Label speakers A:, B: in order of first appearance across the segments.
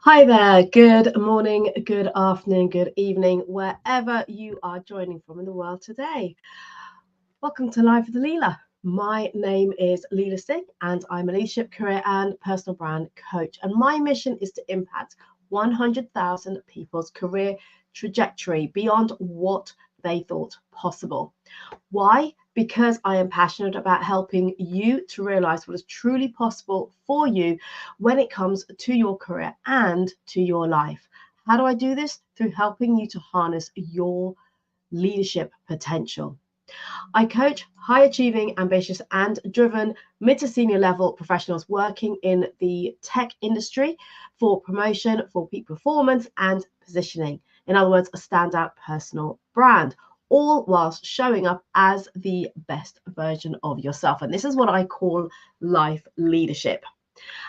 A: Hi there, good morning, good afternoon, good evening, wherever you are joining from in the world today. Welcome to Live with Leila. My name is Leila Singh, and I'm a leadership, career, and personal brand coach. And my mission is to impact 100,000 people's career trajectory beyond what they thought possible. Why? Because I am passionate about helping you to realize what is truly possible for you when it comes to your career and to your life. How do I do this? Through helping you to harness your leadership potential. I coach high achieving, ambitious, and driven mid to senior level professionals working in the tech industry for promotion, for peak performance, and positioning. In other words, a standout personal brand, all whilst showing up as the best version of yourself. And this is what I call life leadership.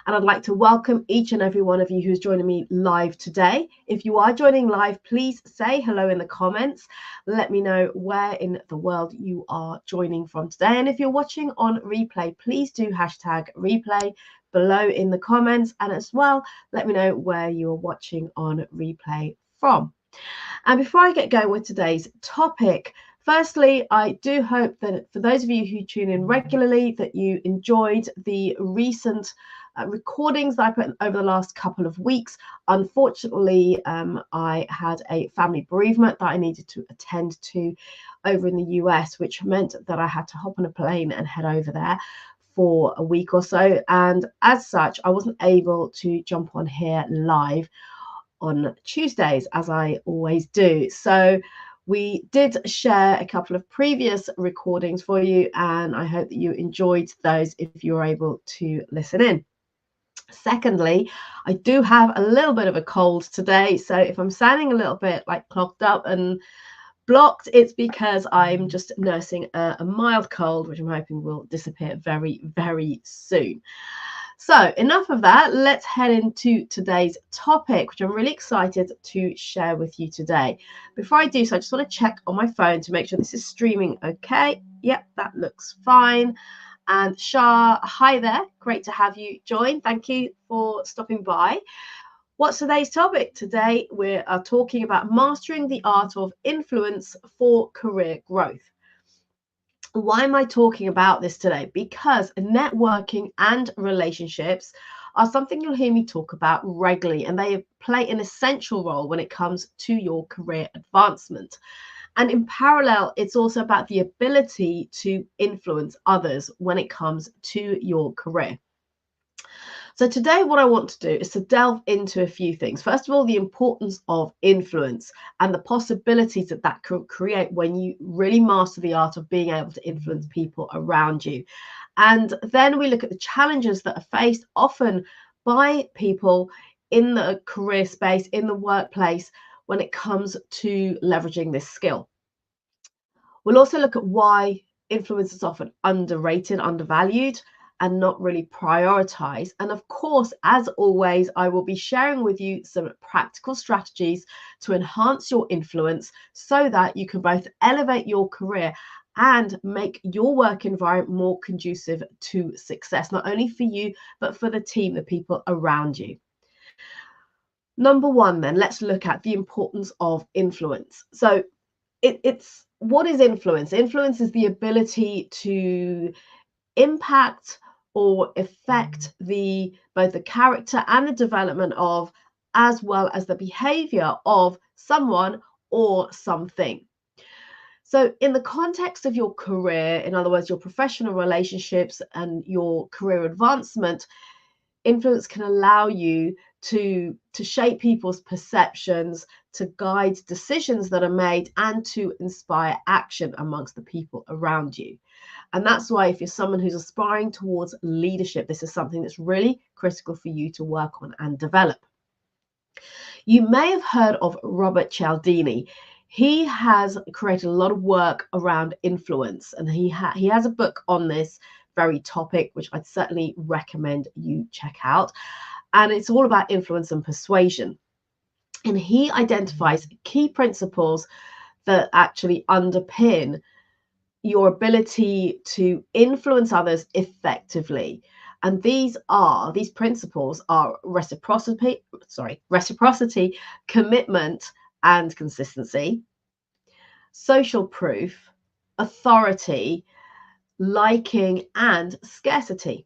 A: And I'd like to welcome each and every one of you who's joining me live today. If you are joining live, please say hello in the comments. Let me know where in the world you are joining from today. And if you're watching on replay, please do hashtag replay below in the comments. And as well, let me know where you're watching on replay from. And before I get going with today's topic, firstly, I do hope that for those of you who tune in regularly, that you enjoyed the recent recordings that I put over the last couple of weeks. Unfortunately, I had a family bereavement that I needed to attend to over in the US, which meant that I had to hop on a plane and head over there for a week or so. And as such, I wasn't able to jump on here live on Tuesdays, as I always do. So we did share a couple of previous recordings for you, and I hope that you enjoyed those if you were able to listen in. Secondly, I do have a little bit of a cold today, so if I'm sounding a little bit like clogged up and blocked, it's because I'm just nursing a mild cold, which I'm hoping will disappear very, very soon. So enough of that. Let's head into today's topic, which I'm really excited to share with you today. Before I do so, I just want to check on my phone to make sure this is streaming okay. Yep, that looks fine. And Shah, hi there. Great to have you join. Thank you for stopping by. What's today's topic? Today we are talking about mastering the art of influence for career growth. Why am I talking about this today? Because networking and relationships are something you'll hear me talk about regularly, and they play an essential role when it comes to your career advancement. And in parallel, it's also about the ability to influence others when it comes to your career. So today what I want to do is to delve into a few things. First of all, the importance of influence and the possibilities that that could create when you really master the art of being able to influence people around you. And then we look at the challenges that are faced often by people in the career space, in the workplace, when it comes to leveraging this skill. We'll also look at why influence is often underrated, undervalued, and not really prioritized. And of course, as always, I will be sharing with you some practical strategies to enhance your influence so that you can both elevate your career and make your work environment more conducive to success, not only for you, but for the team, the people around you. Number one, then, let's look at the importance of influence. So it's what is influence? Influence is the ability to impact or affect both the character and the development of, as well as the behavior of someone or something. So in the context of your career, in other words, your professional relationships and your career advancement, influence can allow you to shape people's perceptions, to guide decisions that are made, and to inspire action amongst the people around you. And that's why if you're someone who's aspiring towards leadership, this is something that's really critical for you to work on and develop. You may have heard of Robert Cialdini. He has created a lot of work around influence, and he has a book on this very topic, which I'd certainly recommend you check out. And it's all about influence and persuasion. And he identifies key principles that actually underpin your ability to influence others effectively. And these principles are reciprocity, commitment and consistency, social proof, authority, liking, and scarcity.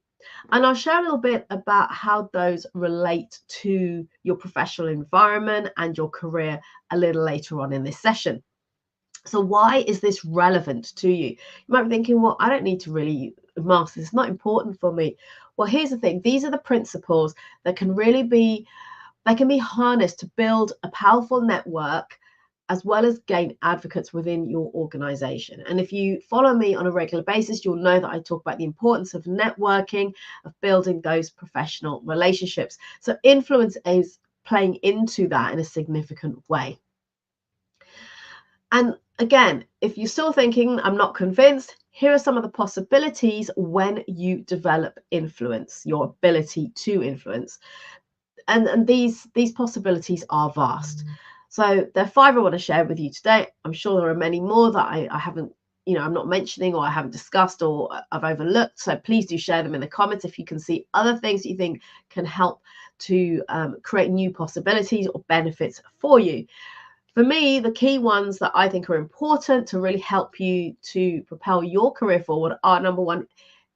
A: And I'll share a little bit about how those relate to your professional environment and your career a little later on in this session. So why is this relevant to you? You might be thinking, well, I don't need to really master this. It's not important for me. Well, here's the thing. These are the principles that can really be, they can be harnessed to build a powerful network as well as gain advocates within your organization. And if you follow me on a regular basis, you'll know that I talk about the importance of networking, of building those professional relationships. So influence is playing into that in a significant way. And again, if you're still thinking, I'm not convinced, here are some of the possibilities when you develop influence, your ability to influence. And these possibilities are vast. So there are 5 I want to share with you today. I'm sure there are many more that I haven't, I'm not mentioning or I haven't discussed or I've overlooked. So please do share them in the comments if you can see other things that you think can help to create new possibilities or benefits for you. For me, the key ones that I think are important to really help you to propel your career forward are, number 1,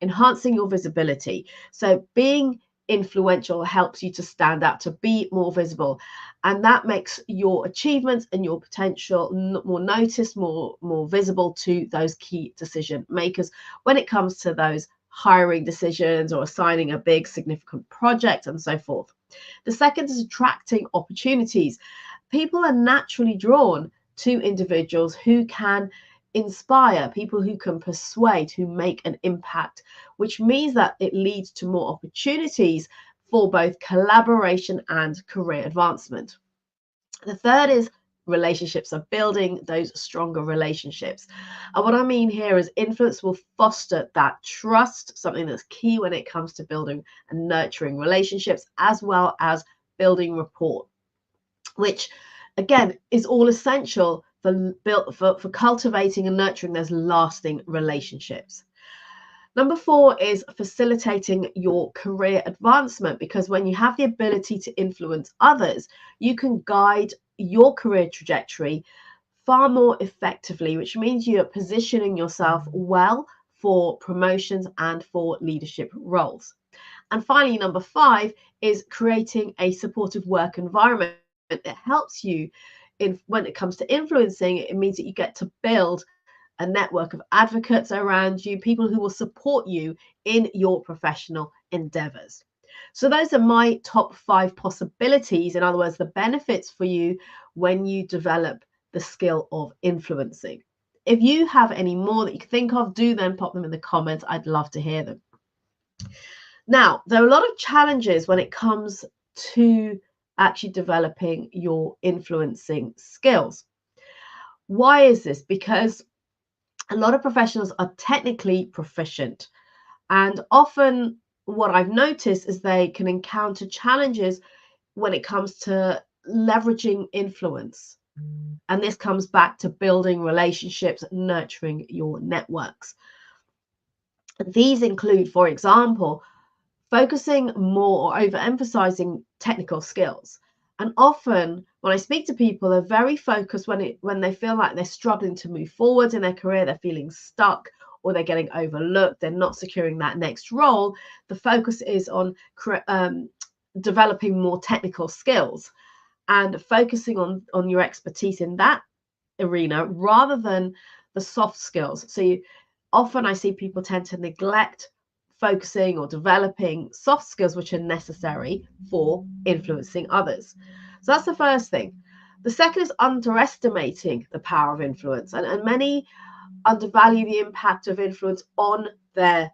A: enhancing your visibility. So being influential helps you to stand out, to be more visible, and that makes your achievements and your potential more noticed, more visible to those key decision makers when it comes to those hiring decisions or assigning a big significant project and so forth. The second is attracting opportunities. People are naturally drawn to individuals who can inspire, people who can persuade, who make an impact, which means that it leads to more opportunities for both collaboration and career advancement. The third is relationships, are building those stronger relationships. And what I mean here is influence will foster that trust, something that's key when it comes to building and nurturing relationships, as well as building rapport, which again is all essential for cultivating and nurturing those lasting relationships. Number 4 is facilitating your career advancement, because when you have the ability to influence others, you can guide your career trajectory far more effectively, which means you're positioning yourself well for promotions and for leadership roles. And finally, number 5 is creating a supportive work environment that helps you when it comes to influencing. It means that you get to build a network of advocates around you, people who will support you in your professional endeavors. So those are my top 5 possibilities. In other words, the benefits for you when you develop the skill of influencing. If you have any more that you can think of, do then pop them in the comments. I'd love to hear them. Now, there are a lot of challenges when it comes to actually developing your influencing skills. Why is this? Because a lot of professionals are technically proficient, and often what I've noticed is they can encounter challenges when it comes to leveraging influence. And this comes back to building relationships, nurturing your networks. These include, for example, focusing more or overemphasizing technical skills. And often when I speak to people, they're very focused when they feel like they're struggling to move forward in their career, they're feeling stuck or they're getting overlooked, they're not securing that next role. The focus is on developing more technical skills and focusing on your expertise in that arena rather than the soft skills. So often I see people tend to neglect focusing or developing soft skills which are necessary for influencing others. So that's the first thing. The second is underestimating the power of influence, and many undervalue the impact of influence on their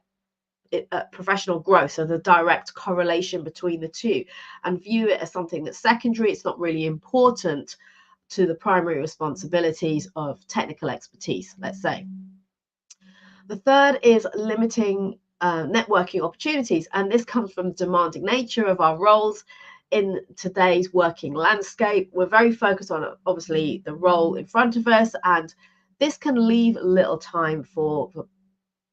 A: professional growth, so the direct correlation between the two, and view it as something that's secondary. It's not really important to the primary responsibilities of technical expertise, let's say. The third is limiting networking opportunities, and this comes from the demanding nature of our roles in today's working landscape. We're very focused on obviously the role in front of us, and this can leave little time for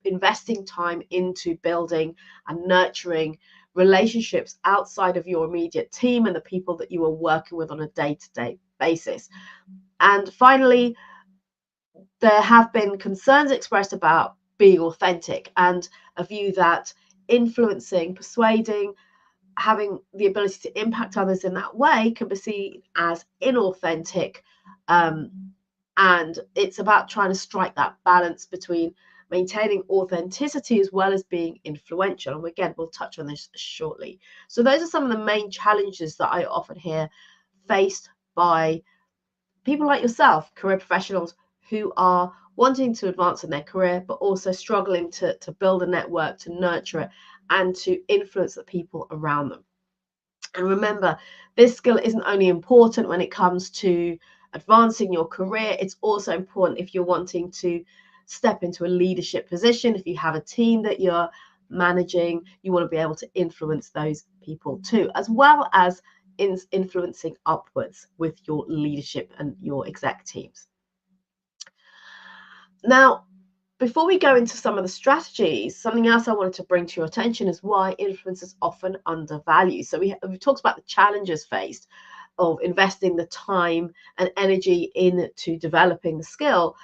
A: investing time into building and nurturing relationships outside of your immediate team and the people that you are working with on a day-to-day basis. And finally, there have been concerns expressed about being authentic and a view that influencing, persuading, having the ability to impact others in that way can be seen as inauthentic. And it's about trying to strike that balance between maintaining authenticity as well as being influential. And again, we'll touch on this shortly. So those are some of the main challenges that I often hear faced by people like yourself, career professionals who are wanting to advance in their career, but also struggling to build a network, to nurture it, and to influence the people around them. And remember, this skill isn't only important when it comes to advancing your career, it's also important if you're wanting to step into a leadership position. If you have a team that you're managing, you want to be able to influence those people too, as well as influencing upwards with your leadership and your exec teams. Now, before we go into some of the strategies, something else I wanted to bring to your attention is why influence is often undervalued. So we've talked about the challenges faced of investing the time and energy into developing the skill.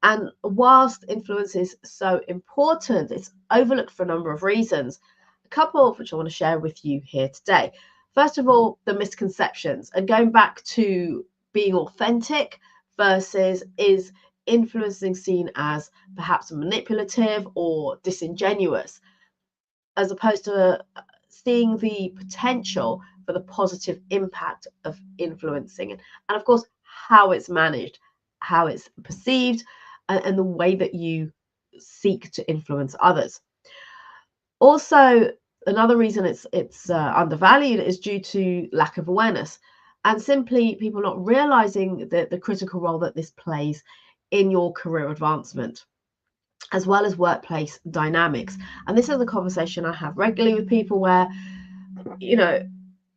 A: And whilst influence is so important, it's overlooked for a number of reasons, a couple of which I want to share with you here today. First of all, the misconceptions, and going back to being authentic versus is influencing seen as perhaps manipulative or disingenuous, as opposed to seeing the potential for the positive impact of influencing, and of course how it's managed, how it's perceived, and the way that you seek to influence others. Also, another reason it's undervalued is due to lack of awareness and simply people not realizing the critical role that this plays in your career advancement, as well as workplace dynamics. And this is a conversation I have regularly with people where, you know,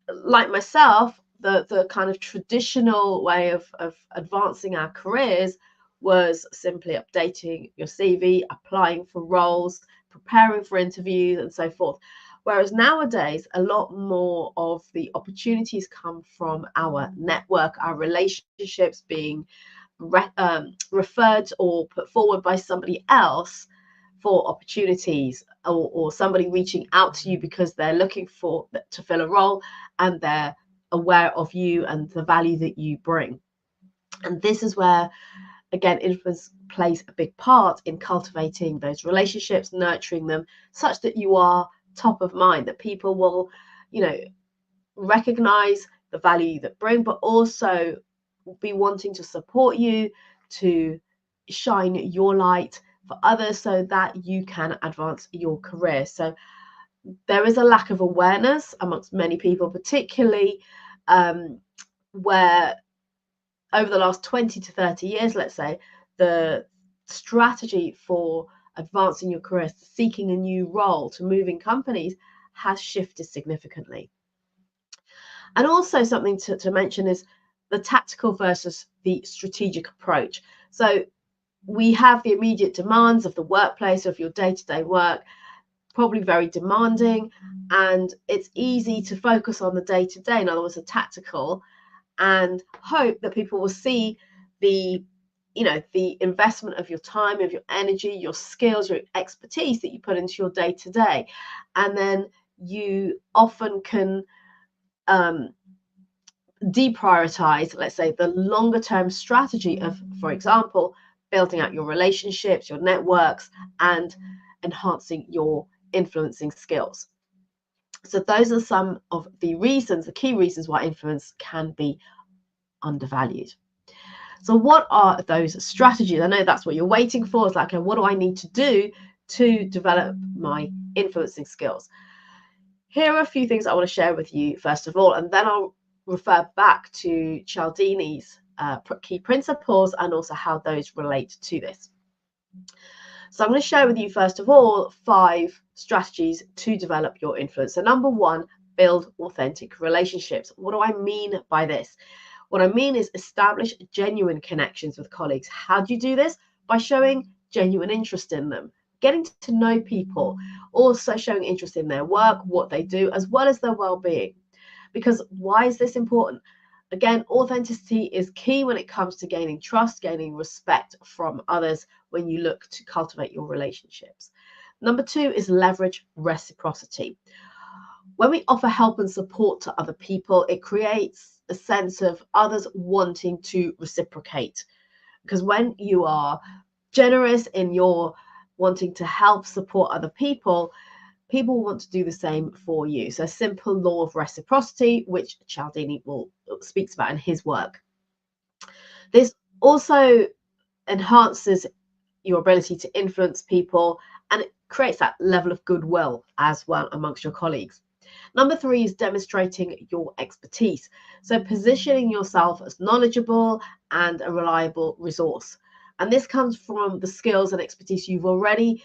A: like myself, the kind of traditional way of advancing our careers was simply updating your CV, applying for roles, preparing for interviews, and so forth. Whereas nowadays, a lot more of the opportunities come from our network, our relationships being referred or put forward by somebody else for opportunities, or somebody reaching out to you because they're looking to fill a role and they're aware of you and the value that you bring. And this is where, again, influence plays a big part in cultivating those relationships, nurturing them such that you are top of mind, that people will, recognize the value you bring, but also be wanting to support you, to shine your light for others so that you can advance your career. So there is a lack of awareness amongst many people, particularly where over the last 20 to 30 years, let's say, the strategy for advancing your career, seeking a new role, to moving companies has shifted significantly. And also something to mention is the tactical versus the strategic approach. So we have the immediate demands of the workplace, of your day-to-day work, probably very demanding, and it's easy to focus on the day-to-day, in other words, the tactical, and hope that people will see the investment of your time, of your energy, your skills, your expertise that you put into your day-to-day. And then you often can deprioritize, let's say, the longer term strategy of, for example, building out your relationships, your networks, and enhancing your influencing skills. So those are some of the reasons, the key reasons why influence can be undervalued. So what are those strategies? I know that's what you're waiting for. It's like, okay, what do I need to do to develop my influencing skills? Here are a few things I want to share with you, first of all, and then I'll refer back to Cialdini's key principles and also how those relate to this. So I'm going to share with you, first of all, 5 strategies to develop your influence. So number 1, build authentic relationships. What do I mean by this? What I mean is establish genuine connections with colleagues. How do you do this? By showing genuine interest in them, getting to know people, also showing interest in their work, what they do, as well as their well-being. Because why is this important? Again, authenticity is key when it comes to gaining trust, gaining respect from others when you look to cultivate your relationships. Number 2 is leverage reciprocity. When we offer help and support to other people, it creates a sense of others wanting to reciprocate. Because when you are generous in your wanting to help support other people, people want to do the same for you. So, simple law of reciprocity, which Cialdini speaks about in his work. This also enhances your ability to influence people, and it creates that level of goodwill as well amongst your colleagues. Number 3 is demonstrating your expertise. So positioning yourself as knowledgeable and a reliable resource. And this comes from the skills and expertise you've already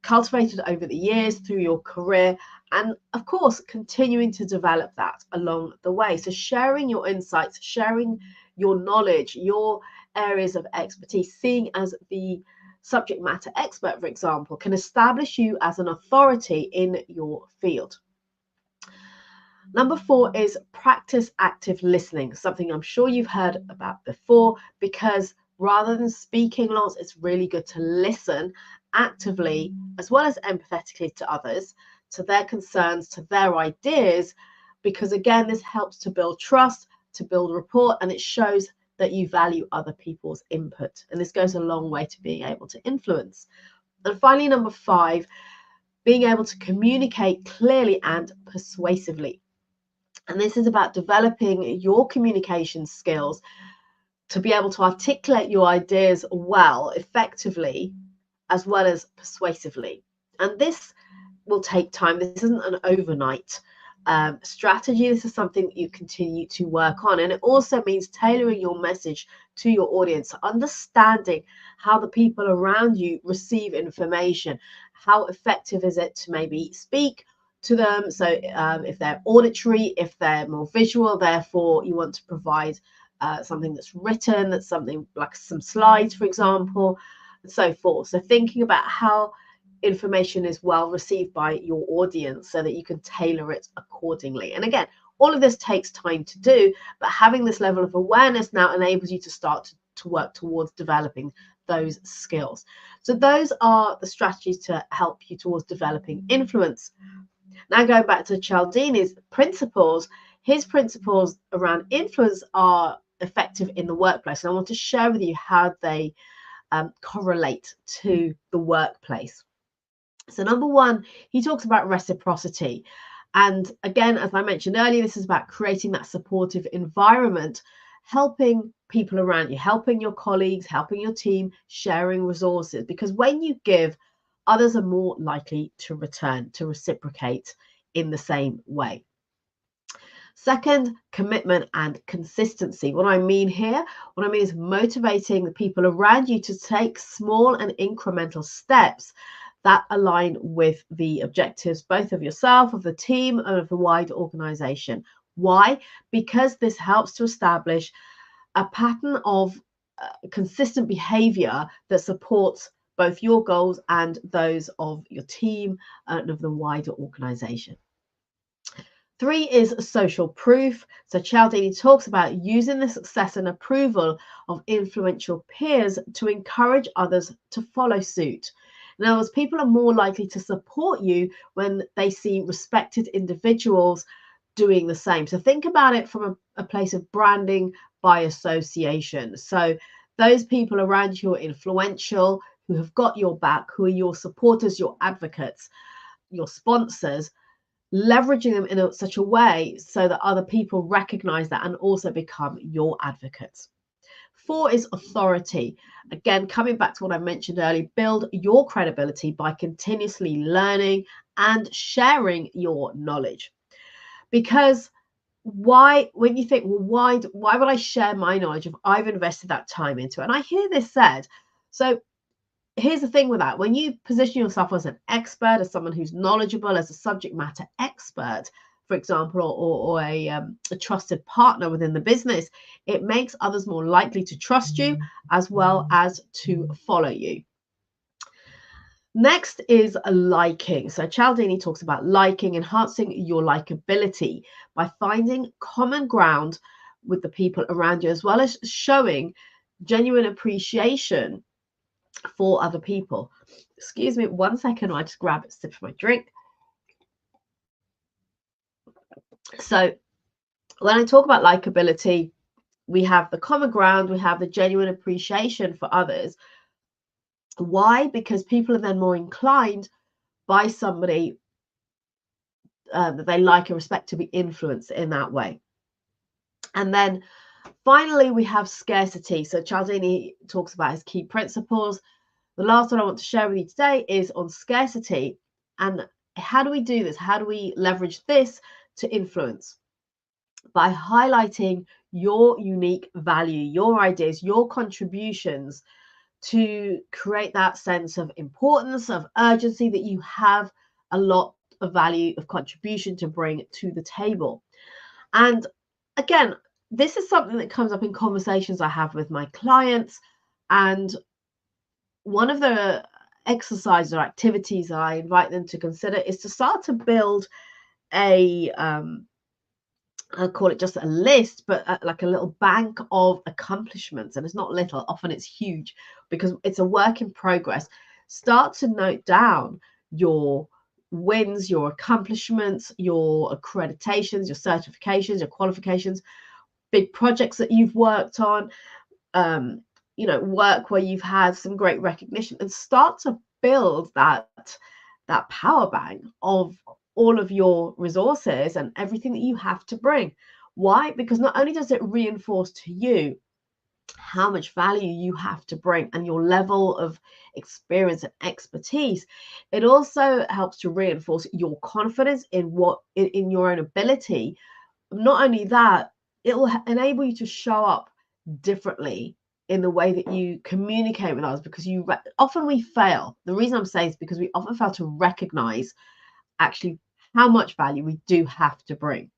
A: cultivated over the years through your career, and of course continuing to develop that along the way. So sharing your insights, sharing your knowledge, your areas of expertise, seeing as the subject matter expert, for example, can establish you as an authority in your field. Number 4 is practice active listening, something I'm sure you've heard about before, because rather than speaking lots, it's really good to listen actively as well as empathetically to others, to their concerns, to their ideas, because again, this helps to build trust, to build rapport, and it shows that you value other people's input. And this goes a long way to being able to influence. And finally, number 5, being able to communicate clearly and persuasively. And this is about developing your communication skills to be able to articulate your ideas well, effectively, as well as persuasively. And this will take time. This isn't an overnight strategy. This is something that you continue to work on. And it also means tailoring your message to your audience, understanding how the people around you receive information. How effective is it to maybe speak to them? So if they're auditory, if they're more visual, therefore you want to provide something that's written, that's something like some slides, for example, and so forth. So thinking about how information is well received by your audience so that you can tailor it accordingly. And again, all of this takes time to do, but having this level of awareness now enables you to start to work towards developing those skills. So those are the strategies to help you towards developing influence. Now going back to Cialdini's principles, his principles around influence are effective in the workplace. And I want to share with you how they correlate to the workplace. So number 1, he talks about reciprocity. And again, as I mentioned earlier, this is about creating that supportive environment, helping people around you, helping your colleagues, helping your team, sharing resources. Because when you give, others are more likely to return, to reciprocate in the same way. Second, commitment and consistency. What I mean is motivating the people around you to take small and incremental steps that align with the objectives, both of yourself, of the team, and of the wider organization. Why? Because this helps to establish a pattern of consistent behavior that supports both your goals and those of your team and of the wider organization. 3 is social proof. So Cialdini talks about using the success and approval of influential peers to encourage others to follow suit. In other words, people are more likely to support you when they see respected individuals doing the same. So think about it from a place of branding by association. So those people around you who are influential, who have got your back, who are your supporters, your advocates, your sponsors, leveraging them in such a way so that other people recognize that and also become your advocates. 4 is authority. Again, coming back to what I mentioned earlier, build your credibility by continuously learning and sharing your knowledge. Because when you think, well, why would I share my knowledge if I've invested that time into it? And I hear this said. So here's the thing with that. When you position yourself as an expert, as someone who's knowledgeable, as a subject matter expert, for example, or a trusted partner within the business, it makes others more likely to trust you as well as to follow you. Next is liking. So Cialdini talks about liking, enhancing your likability by finding common ground with the people around you, as well as showing genuine appreciation for other people. Excuse me 1 second, I just grab a sip of my drink. So when I talk about likability, we have the common ground, we have the genuine appreciation for others. Why? Because people are then more inclined by somebody that they like and respect to be influenced in that way. And then finally, we have scarcity. So Cialdini talks about his key principles. The last one I want to share with you today is on scarcity. And how do we do this? How do we leverage this to influence? By highlighting your unique value, your ideas, your contributions to create that sense of importance, of urgency, that you have a lot of value, of contribution to bring to the table. And again, this is something that comes up in conversations I have with my clients. And one of the exercises or activities I invite them to consider is to start to build a I call it just a list, but like a little bank of accomplishments. And it's not little, often it's huge because it's a work in progress. Start to note down your wins, your accomplishments, your accreditations, your certifications, your qualifications, big projects that you've worked on, work where you've had some great recognition, and start to build that power bank of all of your resources and everything that you have to bring. Why? Because not only does it reinforce to you how much value you have to bring and your level of experience and expertise, it also helps to reinforce your confidence in your own ability. Not only that, it will enable you to show up differently in the way that you communicate with others, because often we fail. The reason I'm saying is because we often fail to recognize actually how much value we do have to bring.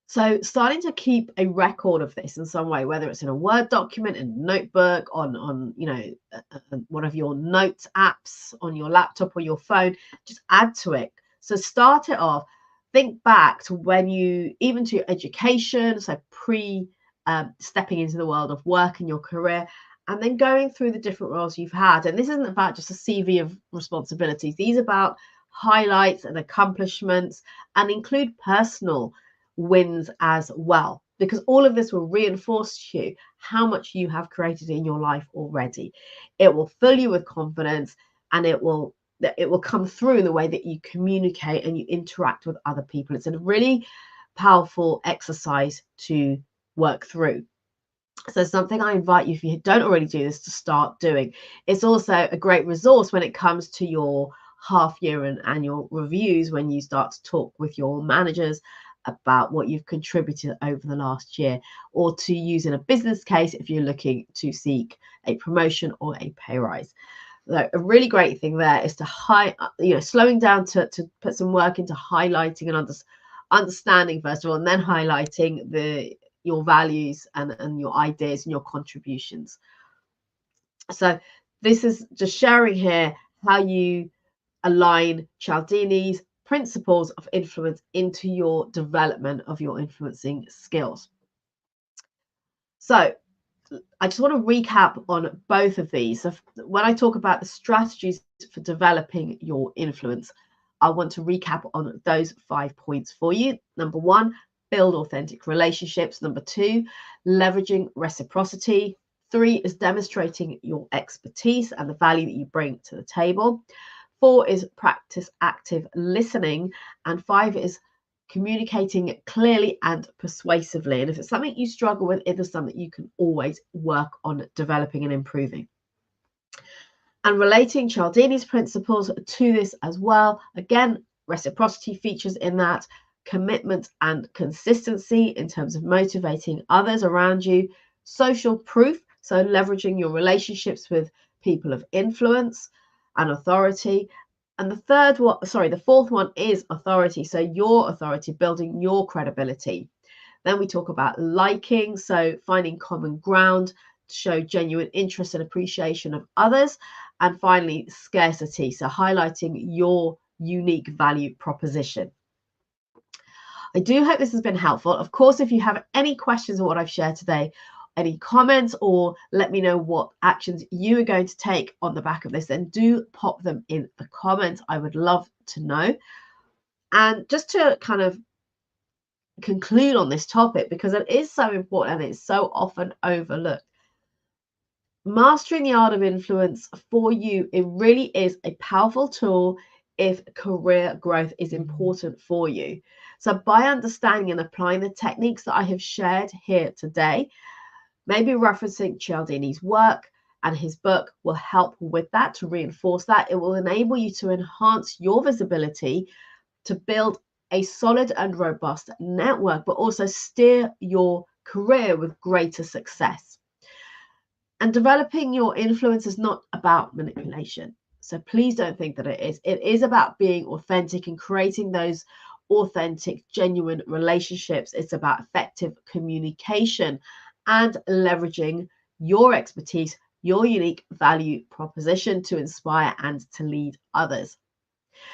A: So starting to keep a record of this in some way, whether it's in a Word document, in a notebook, on one of your notes apps on your laptop or your phone, just add to it. So start it off. Think back to even to your education, so stepping into the world of work and your career, and then going through the different roles you've had. And this isn't about just a CV of responsibilities. These are about highlights and accomplishments, and include personal wins as well, because all of this will reinforce to you how much you have created in your life already. It will fill you with confidence, and it will come through in the way that you communicate and you interact with other people. It's a really powerful exercise to work through. So something I invite you, if you don't already do this, to start doing. It's also a great resource when it comes to your half-year and annual reviews, when you start to talk with your managers about what you've contributed over the last year, or to use in a business case if you're looking to seek a promotion or a pay rise. So a really great thing there is to slowing down to put some work into highlighting and understanding first of all, and then highlighting your values and your ideas and your contributions. So this is just sharing here how you align Cialdini's principles of influence into your development of your influencing skills. So I just want to recap on both of these. So when I talk about the strategies for developing your influence, I want to recap on those 5 points for you. Number 1, build authentic relationships. Number 2, leveraging reciprocity. 3 is demonstrating your expertise and the value that you bring to the table. 4 is practice active listening. And 5 is communicating clearly and persuasively. And if it's something you struggle with, it is something you can always work on developing and improving. And relating Cialdini's principles to this as well. Again, reciprocity features in that, commitment and consistency in terms of motivating others around you, social proof, so leveraging your relationships with people of influence and authority. And the fourth one is authority. So your authority, building your credibility. Then we talk about liking, so finding common ground to show genuine interest and appreciation of others. And finally, scarcity. So highlighting your unique value proposition. I do hope this has been helpful. Of course, if you have any questions on what I've shared today, any comments, or let me know what actions you are going to take on the back of this, then do pop them in the comments. I would love to know. And just to kind of conclude on this topic, because it is so important and it's so often overlooked, mastering the art of influence for you, it really is a powerful tool if career growth is important for you. So by understanding and applying the techniques that I have shared here today, maybe referencing Cialdini's work and his book will help with that, to reinforce that. It will enable you to enhance your visibility, to build a solid and robust network, but also steer your career with greater success. And developing your influence is not about manipulation. So please don't think that it is. It is about being authentic and creating those authentic, genuine relationships. It's about effective communication and leveraging your expertise, your unique value proposition to inspire and to lead others.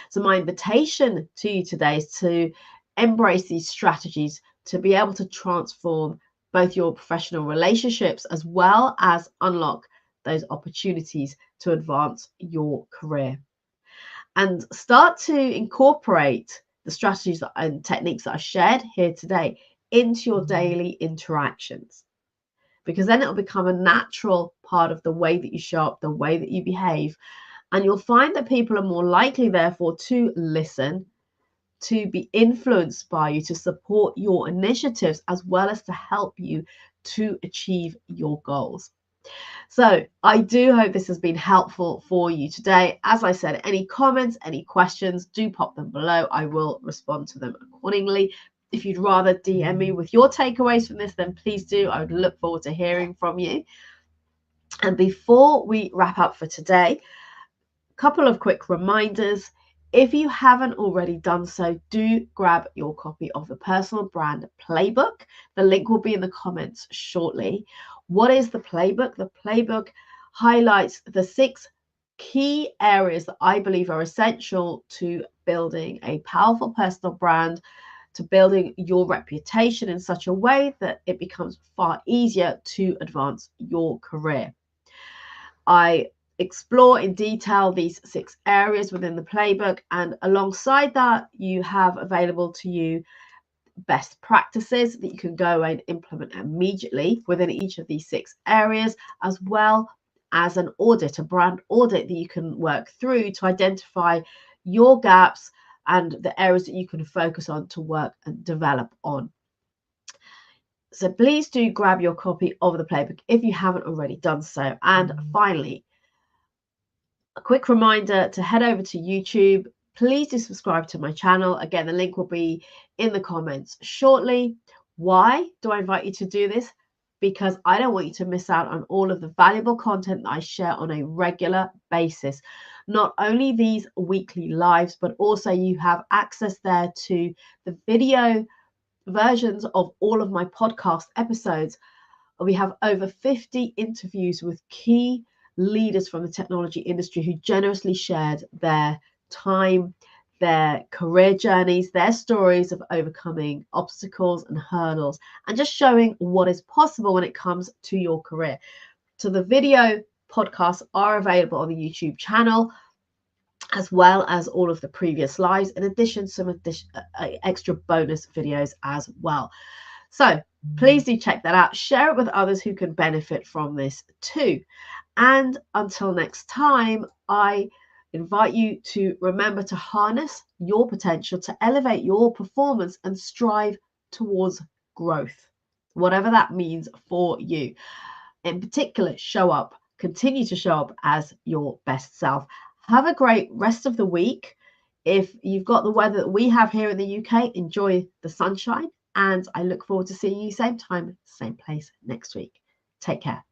A: So my invitation to you today is to embrace these strategies to be able to transform both your professional relationships as well as unlock those opportunities to advance your career. And start to incorporate the strategies and techniques that I've shared here today into your daily interactions, because then it'll become a natural part of the way that you show up, the way that you behave. And you'll find that people are more likely, therefore, to listen, to be influenced by you, to support your initiatives, as well as to help you to achieve your goals. So I do hope this has been helpful for you today. As I said, any comments, any questions, do pop them below. I will respond to them accordingly. If you'd rather DM me with your takeaways from this, then please do. I would look forward to hearing from you. And before we wrap up for today, a couple of quick reminders. If you haven't already done so, do grab your copy of the Personal Brand Playbook. The link will be in the comments shortly. What is the playbook? The playbook highlights the 6 key areas that I believe are essential to building a powerful personal brand, to building your reputation in such a way that it becomes far easier to advance your career. I explore in detail these 6 areas within the playbook, and alongside that you have available to you best practices that you can go and implement immediately within each of these 6 areas, as well as an audit, a brand audit that you can work through to identify your gaps and the areas that you can focus on to work and develop on. So please do grab your copy of the playbook if you haven't already done so. And finally, a quick reminder to head over to YouTube. Please do subscribe to my channel. Again, the link will be in the comments shortly. Why do I invite you to do this? Because I don't want you to miss out on all of the valuable content that I share on a regular basis. Not only these weekly lives, but also you have access there to the video versions of all of my podcast episodes. We have over 50 interviews with key leaders from the technology industry who generously shared their time, their career journeys, their stories of overcoming obstacles and hurdles, and just showing what is possible when it comes to your career. So the video podcasts are available on the YouTube channel, as well as all of the previous lives, in addition some extra bonus videos as well. So please do check that out. Share it with others who can benefit from this too. And until next time, I invite you to remember to harness your potential, to elevate your performance and strive towards growth, whatever that means for you. In particular, continue to show up as your best self. Have a great rest of the week. If you've got the weather that we have here in the UK, enjoy the sunshine. And I look forward to seeing you same time, same place next week. Take care.